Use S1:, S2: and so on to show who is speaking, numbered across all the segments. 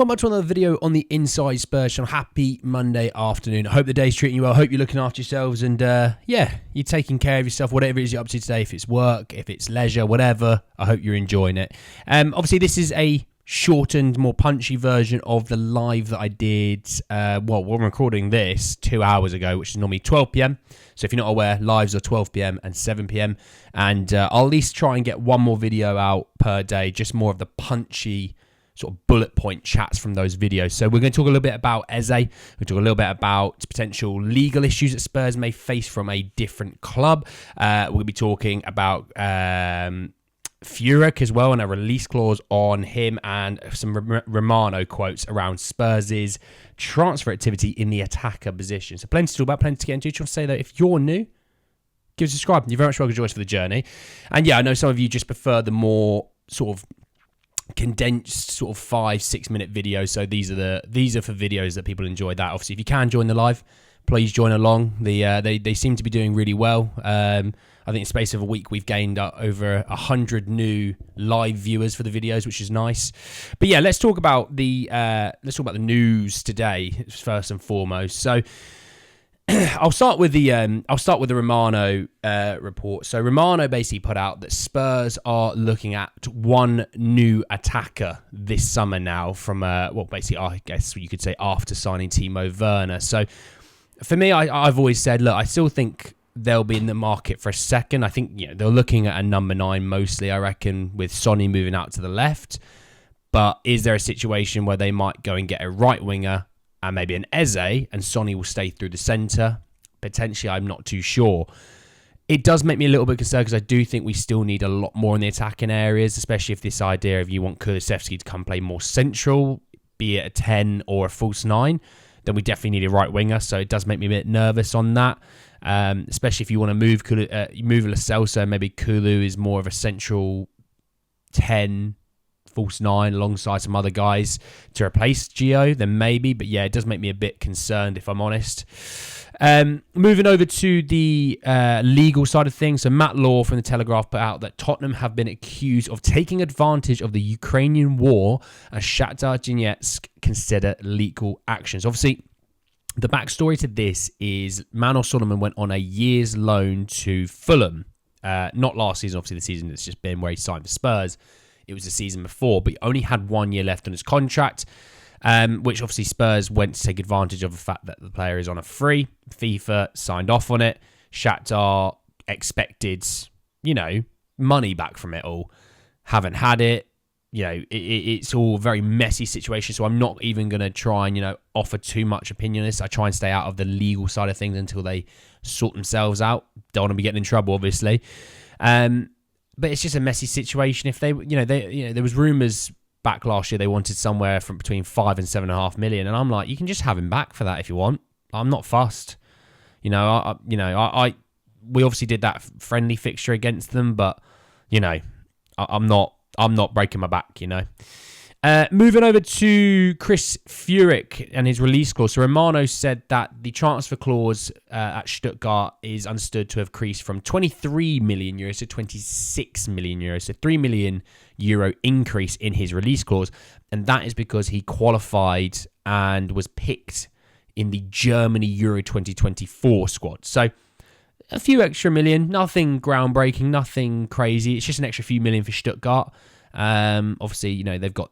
S1: welcome back to another video on the Inside Spurs channel. Happy Monday afternoon. I hope the day's treating you well. I hope you're looking after yourselves and, yeah, you're taking care of yourself, whatever it is you're up to today. If it's work, if it's leisure, whatever, I hope you're enjoying it. Obviously, this is a shortened, more punchy version of the live that I did. Well, we're recording this 2 hours ago, which is normally 12 p.m. So if you're not aware, lives are 12 p.m. and 7 p.m. And I'll at least try and get one more video out per day, just more of the punchy sort of bullet point chats from those videos. So we're going to talk a little bit about Eze. We're going to talk a little bit about potential legal issues that Spurs may face from a different club. We're going to be talking about Fuhrich as well, and a release clause on him, and some Romano quotes around Spurs' transfer activity in the attacker position. So plenty to talk about, plenty to get into. Just want to say that if you're new, give us a subscribe. You're very much welcome to join us for the journey. And yeah, I know some of you just prefer the more sort of condensed sort of 5-6 minute videos. So these are for videos that people enjoy. That obviously, if you can join the live, please join along. They seem to be doing really well. I think in the space of a week, we've gained over 100 new live viewers for the videos, which is nice. But yeah, let's talk about the news today first and foremost. So I'll start with the Romano report. So Romano basically put out that Spurs are looking at one new attacker this summer now from basically I guess you could say after signing Timo Werner. So for me, I've always said, look, I still think they'll be in the market for a second. I think they're looking at a number 9 mostly, I reckon, with Sonny moving out to the left. But is there a situation where they might go and get a right winger and maybe an Eze, and Sonny will stay through the centre? Potentially, I'm not too sure. It does make me a little bit concerned because I do think we still need a lot more in the attacking areas, especially if this idea of you want Kulusevski to come play more central, be it a 10 or a false 9, then we definitely need a right winger. So it does make me a bit nervous on that. Especially if you want to move Lo Celso, maybe Kulu is more of a central 10, false 9 alongside some other guys to replace Gio, then maybe. But yeah, it does make me a bit concerned if I'm honest. Moving over to the legal side of things. So Matt Law from The Telegraph put out that Tottenham have been accused of taking advantage of the Ukrainian war as Shakhtar Donetsk consider legal actions. Obviously, the backstory to this is Manor Solomon went on a year's loan to Fulham. Not last season, obviously the season that's just been where he signed for Spurs. It was the season before, but he only had 1 year left on his contract, which obviously Spurs went to take advantage of the fact that the player is on a free. FIFA signed off on it. Shakhtar expected, money back from it all. Haven't had it. It's all a very messy situation, so I'm not even going to try and, offer too much opinion on this. I try and stay out of the legal side of things until they sort themselves out. Don't want to be getting in trouble, obviously. But it's just a messy situation. If they there was rumours back last year they wanted somewhere from between 5 and 7.5 million, and I'm like, you can just have him back for that if you want. I'm not fussed. We obviously did that friendly fixture against them, but I'm not breaking my back, Moving over to Chris Fuhrich and his release clause. So Romano said that the transfer clause at Stuttgart is understood to have increased from 23 million euros to 26 million euros. So 3 million euro increase in his release clause. And that is because he qualified and was picked in the Germany Euro 2024 squad. So a few extra million, nothing groundbreaking, nothing crazy. It's just an extra few million for Stuttgart. Obviously, they've got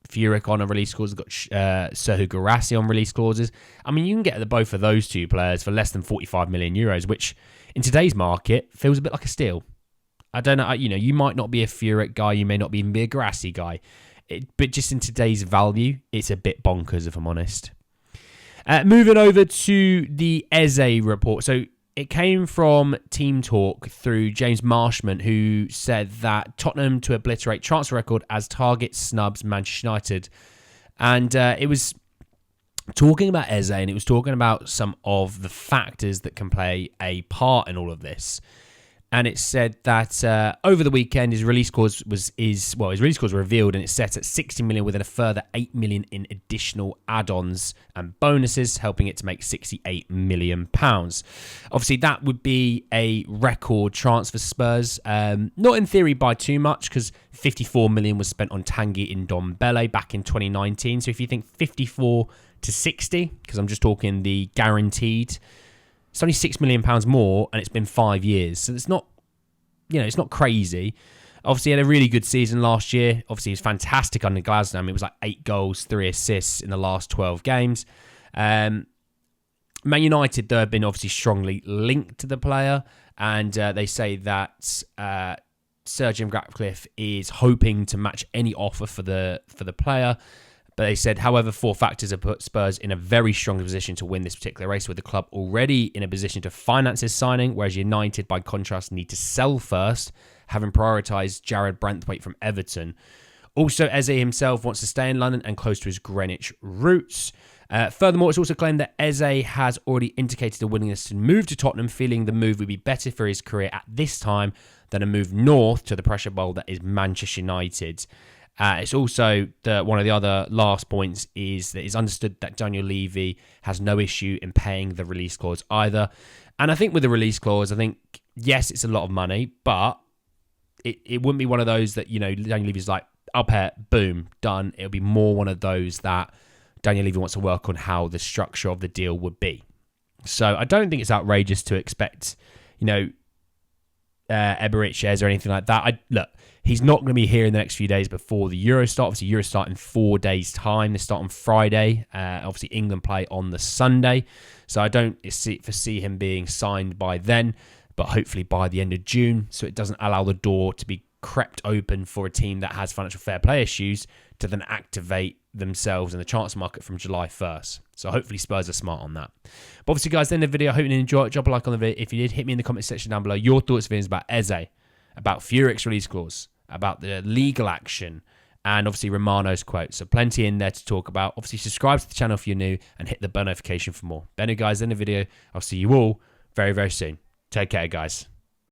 S1: Fuhrich on a release clause. They've got Serhou Guirassy on release clauses. I mean, you can get both of those two players for less than 45 million euros, which in today's market feels a bit like a steal. I don't know. You might not be a Fuhrich guy. You may not even be a Guirassy guy. But just in today's value, it's a bit bonkers, if I'm honest. Moving over to the Eze report. So it came from Team Talk through James Marshman, who said that Tottenham to obliterate transfer record as target snubs Manchester United. And it was talking about Eze, and it was talking about some of the factors that can play a part in all of this. And it said that over the weekend, his release clause his release clause was revealed, and it's set at 60 million with a further 8 million in additional add-ons and bonuses, helping it to make 68 million pounds. Obviously, that would be a record transfer for Spurs. Not in theory by too much, because 54 million was spent on Tanguy Ndombele back in 2019. So if you think 54 to 60, because I'm just talking the guaranteed, it's only £6 million more, and it's been 5 years. So it's not, it's not crazy. Obviously, he had a really good season last year. Obviously, he was fantastic under Glasgow. It was like 8 goals, 3 assists in the last 12 games. Man United, though, have been obviously strongly linked to the player, and they say that Sir Jim Ratcliffe is hoping to match any offer for the player. But they said, however, 4 factors have put Spurs in a very strong position to win this particular race, with the club already in a position to finance his signing, whereas United, by contrast, need to sell first, having prioritised Jared Branthwaite from Everton. Also, Eze himself wants to stay in London and close to his Greenwich roots. Furthermore, it's also claimed that Eze has already indicated a willingness to move to Tottenham, feeling the move would be better for his career at this time than a move north to the pressure bowl that is Manchester United. It's also one of the other last points is that it's understood that Daniel Levy has no issue in paying the release clause either. And I think with the release clause, I think, yes, it's a lot of money, but it wouldn't be one of those that, Daniel Levy's like, I'll pay it, boom, done. It'll be more one of those that Daniel Levy wants to work on how the structure of the deal would be. So I don't think it's outrageous to expect, Eberich shares or anything like that. Look, he's not going to be here in the next few days before the Euro start. Obviously, Euro start in 4 days' time. They start on Friday. Obviously, England play on the Sunday. So I don't foresee him being signed by then, but hopefully by the end of June, so it doesn't allow the door to be crept open for a team that has financial fair play issues to then activate themselves in the transfer market from July 1st. So hopefully Spurs are smart on that. But obviously, guys, at the end of the video, I hope you enjoyed it. Drop a like on the video. If you did, hit me in the comment section down below your thoughts and feelings about Eze, about Fuhrich's release clause, about the legal action, and obviously Romano's quote. So plenty in there to talk about. Obviously, subscribe to the channel if you're new and hit the bell notification for more. But anyway, guys, in the video, I'll see you all very, very soon. Take care, guys.